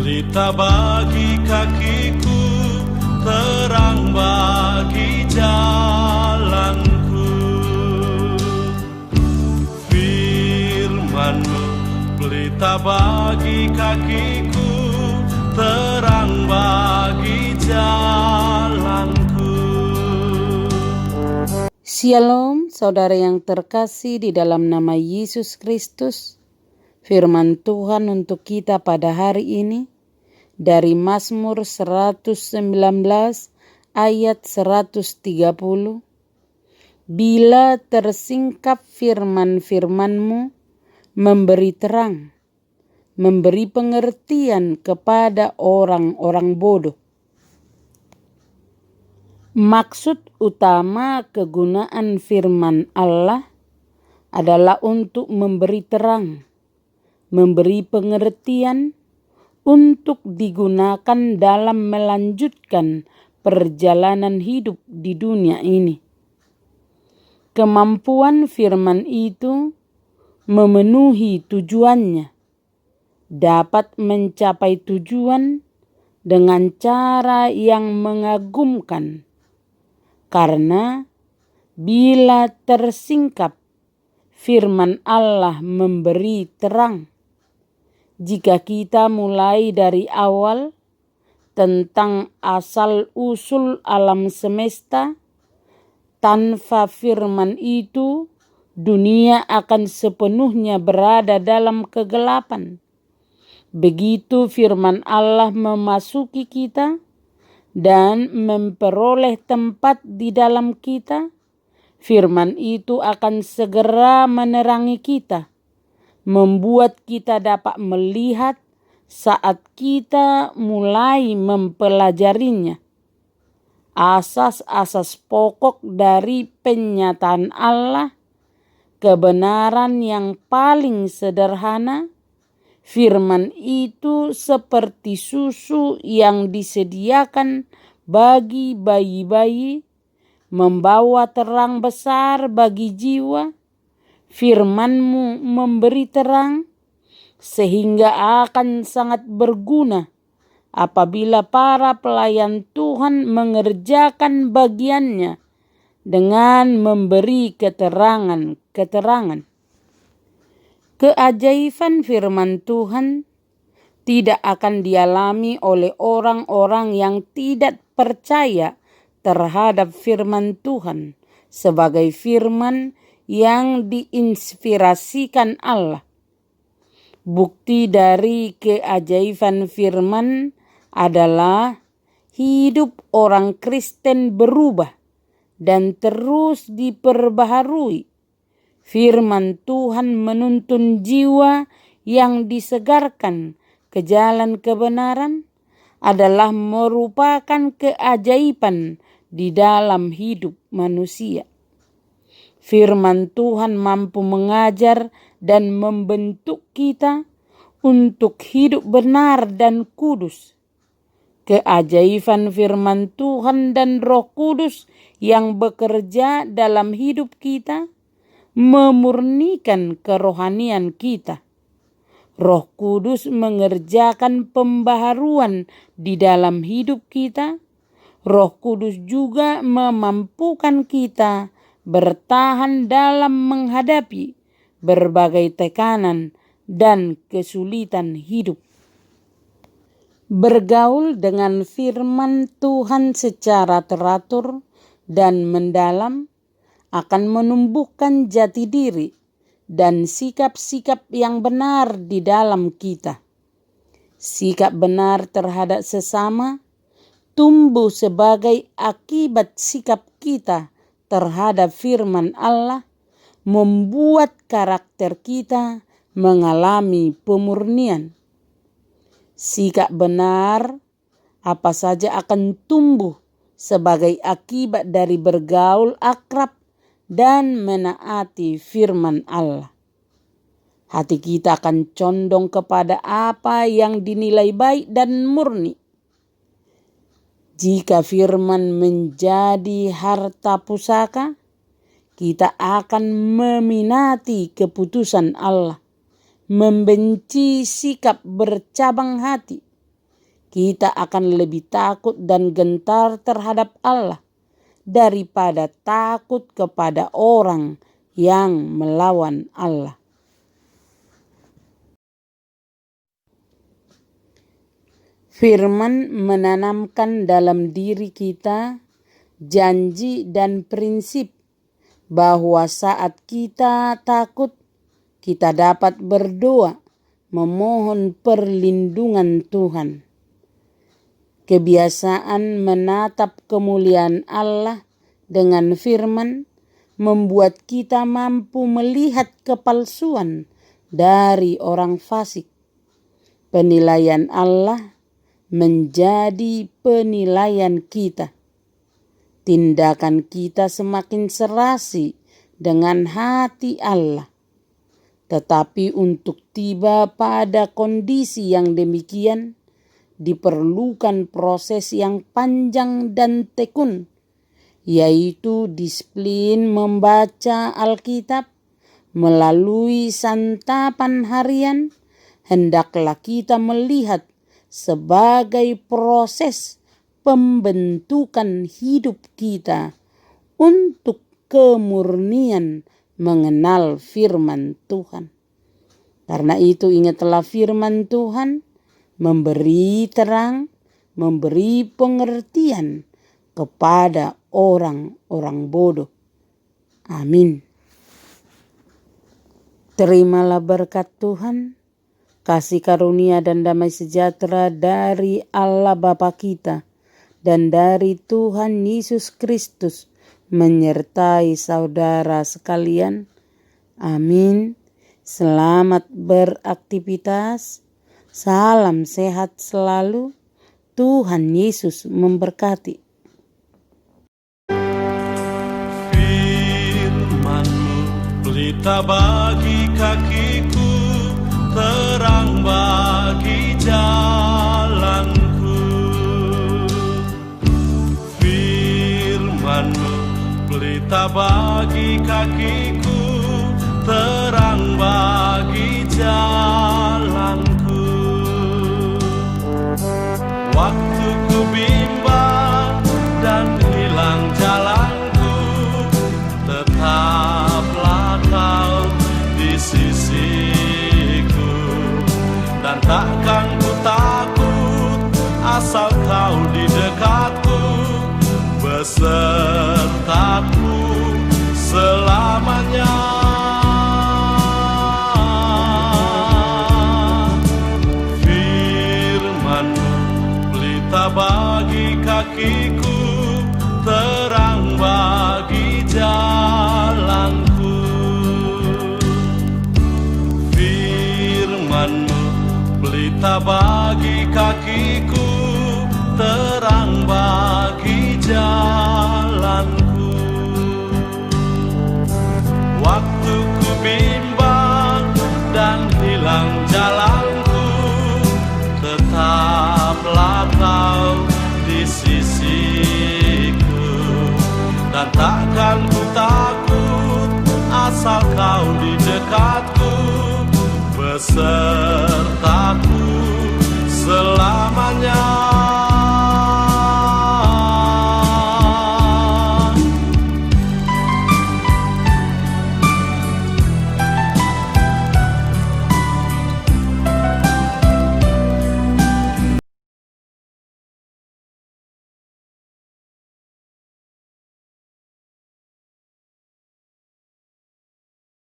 pelita bagi kakiku, terang bagi jalanku. Firman-Mu pelita bagi kakiku, terang bagi jalanku. Shalom, saudara yang terkasih di dalam nama Yesus Kristus. Firman Tuhan untuk kita pada hari ini dari Mazmur 119 ayat 130. Bila tersingkap firman-firman-Mu, memberi terang, memberi pengertian kepada orang-orang bodoh. Maksud utama kegunaan firman Allah adalah untuk memberi terang, memberi pengertian, untuk digunakan dalam melanjutkan perjalanan hidup di dunia ini. Kemampuan firman itu memenuhi tujuannya, dapat mencapai tujuan dengan cara yang mengagumkan. Karena bila tersingkap, firman Allah memberi terang. Jika kita mulai dari awal tentang asal-usul alam semesta, tanpa firman itu, dunia akan sepenuhnya berada dalam kegelapan. Begitu firman Allah memasuki kita dan memperoleh tempat di dalam kita, firman itu akan segera menerangi kita, membuat kita dapat melihat saat kita mulai mempelajarinya. Asas-asas pokok dari penyataan Allah, kebenaran yang paling sederhana. Firman itu seperti susu yang disediakan bagi bayi-bayi, membawa terang besar bagi jiwa. Firman-Mu memberi terang sehingga akan sangat berguna apabila para pelayan Tuhan mengerjakan bagiannya dengan memberi keterangan. Keajaiban firman Tuhan tidak akan dialami oleh orang-orang yang tidak percaya terhadap firman Tuhan sebagai firman yang diinspirasikan Allah. Bukti dari keajaiban firman adalah hidup orang Kristen berubah dan terus diperbaharui. Firman Tuhan menuntun jiwa yang disegarkan ke jalan kebenaran adalah merupakan keajaiban di dalam hidup manusia. Firman Tuhan mampu mengajar dan membentuk kita untuk hidup benar dan kudus. Keajaiban firman Tuhan dan Roh Kudus yang bekerja dalam hidup kita memurnikan kerohanian kita. Roh Kudus mengerjakan pembaharuan di dalam hidup kita. Roh Kudus juga memampukan kita bertahan dalam menghadapi berbagai tekanan dan kesulitan hidup. Bergaul dengan firman Tuhan secara teratur dan mendalam akan menumbuhkan jati diri dan sikap-sikap yang benar di dalam kita. Sikap benar terhadap sesama tumbuh sebagai akibat sikap kita terhadap firman Allah, membuat karakter kita mengalami pemurnian. Sikap benar apa saja akan tumbuh sebagai akibat dari bergaul akrab dan menaati firman Allah. Hati kita akan condong kepada apa yang dinilai baik dan murni. Jika firman menjadi harta pusaka, kita akan meminati keputusan Allah, membenci sikap bercabang hati, kita akan lebih takut dan gentar terhadap Allah daripada takut kepada orang yang melawan Allah. Firman menanamkan dalam diri kita janji dan prinsip bahwa saat kita takut, kita dapat berdoa memohon perlindungan Tuhan. Kebiasaan menatap kemuliaan Allah dengan firman membuat kita mampu melihat kepalsuan dari orang fasik. Penilaian Allah menjadi penilaian kita. Tindakan kita semakin serasi dengan hati Allah. Tetapi untuk tiba pada kondisi yang demikian, diperlukan proses yang panjang dan tekun, yaitu disiplin membaca Alkitab melalui santapan harian. Hendaklah kita melihat sebagai proses pembentukan hidup kita untuk kemurnian mengenal firman Tuhan. Karena itu ingatlah firman Tuhan memberi terang, memberi pengertian kepada orang-orang bodoh. Amin. Terimalah berkat Tuhan, kasih karunia dan damai sejahtera dari Allah Bapa kita dan dari Tuhan Yesus Kristus menyertai saudara sekalian. Amin. Selamat beraktivitas. Salam sehat selalu. Tuhan Yesus memberkati. Firman-Mu pelita bagi kakiku, terang bagi jalanku. Firman-Mu pelita bagi kakiku, terang bagi jalanku. Waktu ku bimbang dan hilang jalanku, tetaplah Kau di sisiku. Dan takkan ku takut asal Kau di dekatku, besertaku selamanya. Firman-Mu pelita bagi kakiku, terang bagi jalanku. Firman-Mu pelita bagi kakiku, terang bagi jalanku. Waktu ku bimbang dan hilang jalanku, tetaplah Kau di sisiku. Dan takkan ku takut asal Kau di dekatku, besertaku